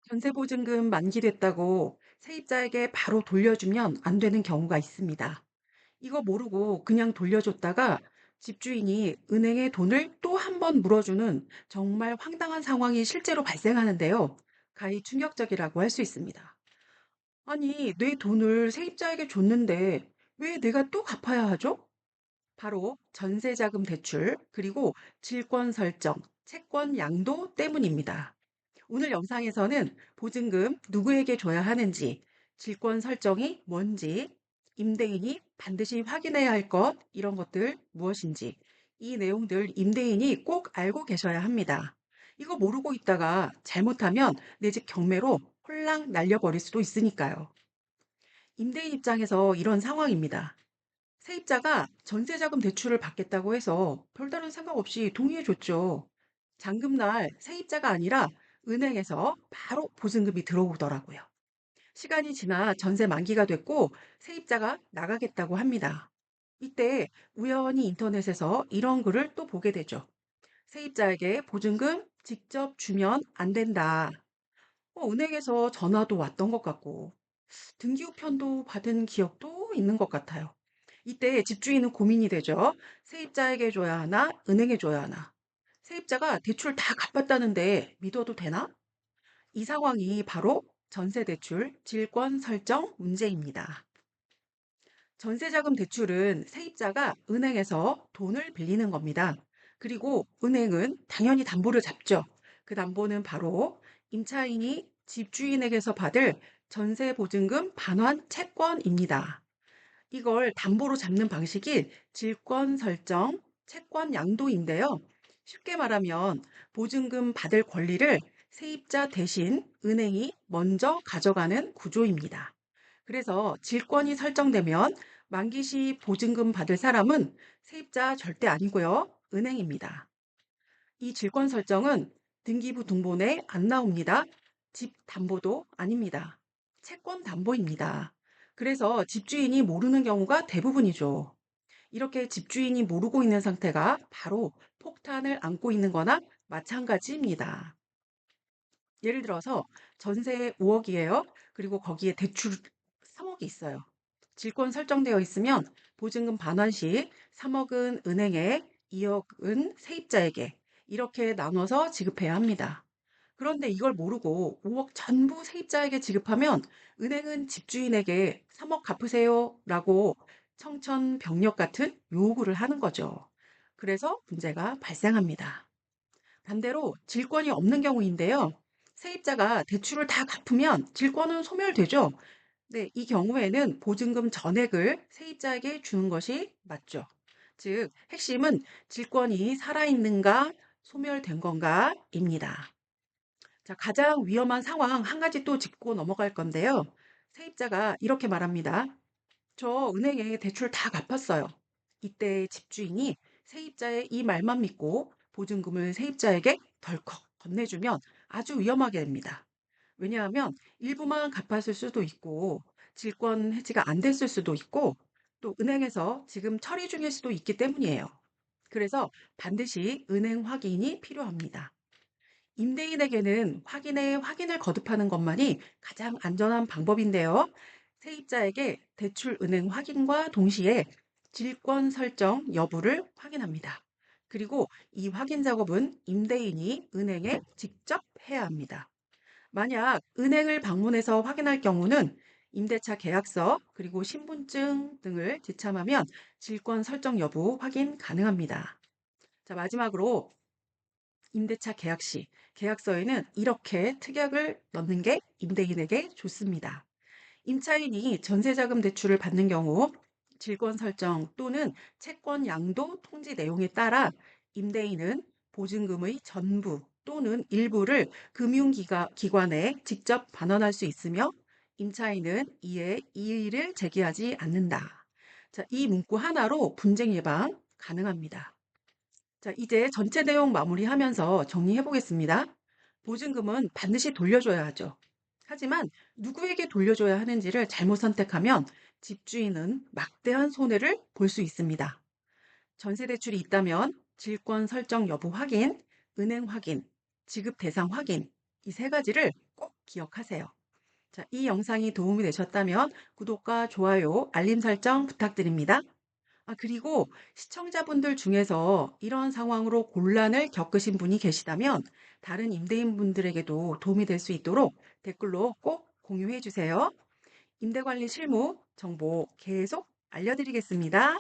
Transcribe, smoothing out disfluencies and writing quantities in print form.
전세보증금 만기됐다고 세입자에게 바로 돌려주면 안 되는 경우가 있습니다. 이거 모르고 그냥 돌려줬다가 집주인이 은행에 돈을 또 한 번 물어주는 정말 황당한 상황이 실제로 발생하는데요. 가히 충격적이라고 할 수 있습니다. 아니, 내 돈을 세입자에게 줬는데 왜 내가 또 갚아야 하죠? 바로 전세자금 대출, 그리고 질권 설정, 채권 양도 때문입니다. 오늘 영상에서는 보증금 누구에게 줘야 하는지, 질권 설정이 뭔지, 임대인이 반드시 확인해야 할 것, 이런 것들 무엇인지, 이 내용들 임대인이 꼭 알고 계셔야 합니다. 이거 모르고 있다가 잘못하면 내 집 경매로 홀랑 날려버릴 수도 있으니까요. 임대인 입장에서 이런 상황입니다. 세입자가 전세자금 대출을 받겠다고 해서 별다른 생각 없이 동의해줬죠. 잔금날 세입자가 아니라 은행에서 바로 보증금이 들어오더라고요. 시간이 지나 전세 만기가 됐고 세입자가 나가겠다고 합니다. 이때 우연히 인터넷에서 이런 글을 또 보게 되죠. 세입자에게 보증금 직접 주면 안 된다. 은행에서 전화도 왔던 것 같고 등기 우편도 받은 기억도 있는 것 같아요. 이때 집주인은 고민이 되죠. 세입자에게 줘야 하나, 은행에 줘야 하나. 세입자가 대출 다 갚았다는데 믿어도 되나? 이 상황이 바로 전세대출 질권 설정 문제입니다. 전세자금 대출은 세입자가 은행에서 돈을 빌리는 겁니다. 그리고 은행은 당연히 담보를 잡죠. 그 담보는 바로 임차인이 집주인에게서 받을 전세보증금 반환 채권입니다. 이걸 담보로 잡는 방식이 질권 설정, 채권 양도인데요. 쉽게 말하면 보증금 받을 권리를 세입자 대신 은행이 먼저 가져가는 구조입니다. 그래서 질권이 설정되면 만기 시 보증금 받을 사람은 세입자 절대 아니고요. 은행입니다. 이 질권 설정은 등기부 등본에 안 나옵니다. 집 담보도 아닙니다. 채권 담보입니다. 그래서 집주인이 모르는 경우가 대부분이죠. 이렇게 집주인이 모르고 있는 상태가 바로 폭탄을 안고 있는 거나 마찬가지입니다. 예를 들어서 전세 5억이에요. 그리고 거기에 대출 3억이 있어요. 질권 설정되어 있으면 보증금 반환 시 3억은 은행에, 2억은 세입자에게 이렇게 나눠서 지급해야 합니다. 그런데 이걸 모르고 5억 전부 세입자에게 지급하면 은행은 집주인에게 3억 갚으세요 라고 청천벽력 같은 요구를 하는 거죠. 그래서 문제가 발생합니다. 반대로 질권이 없는 경우인데요. 세입자가 대출을 다 갚으면 질권은 소멸되죠. 네, 이 경우에는 보증금 전액을 세입자에게 주는 것이 맞죠. 즉, 핵심은 질권이 살아있는가, 소멸된 건가입니다. 자, 가장 위험한 상황 한 가지 또 짚고 넘어갈 건데요. 세입자가 이렇게 말합니다. 저 은행에 대출 다 갚았어요. 이때 집주인이 세입자의 이 말만 믿고 보증금을 세입자에게 덜컥 건네주면 아주 위험하게 됩니다. 왜냐하면 일부만 갚았을 수도 있고 질권 해지가 안 됐을 수도 있고 또 은행에서 지금 처리 중일 수도 있기 때문이에요. 그래서 반드시 은행 확인이 필요합니다. 임대인에게는 확인을 거듭하는 것만이 가장 안전한 방법인데요. 세입자에게 대출 은행 확인과 동시에 질권 설정 여부를 확인합니다. 그리고 이 확인 작업은 임대인이 은행에 직접 해야 합니다. 만약 은행을 방문해서 확인할 경우는 임대차 계약서 그리고 신분증 등을 지참하면 질권 설정 여부 확인 가능합니다. 자, 마지막으로 임대차 계약 시 계약서에는 이렇게 특약을 넣는 게 임대인에게 좋습니다. 임차인이 전세자금 대출을 받는 경우 질권 설정 또는 채권 양도 통지 내용에 따라 임대인은 보증금의 전부 또는 일부를 금융기관에 직접 반환할 수 있으며 임차인은 이에 이의를 제기하지 않는다. 자, 이 문구 하나로 분쟁 예방 가능합니다. 자, 이제 전체 내용 마무리하면서 정리해 보겠습니다. 보증금은 반드시 돌려줘야 하죠. 하지만 누구에게 돌려줘야 하는지를 잘못 선택하면 집주인은 막대한 손해를 볼 수 있습니다. 전세 대출이 있다면 질권 설정 여부 확인, 은행 확인, 지급 대상 확인 이 세 가지를 꼭 기억하세요. 자, 이 영상이 도움이 되셨다면 구독과 좋아요, 알림 설정 부탁드립니다. 그리고 시청자분들 중에서 이런 상황으로 곤란을 겪으신 분이 계시다면 다른 임대인분들에게도 도움이 될 수 있도록 댓글로 꼭 공유해 주세요. 임대관리 실무 정보 계속 알려드리겠습니다.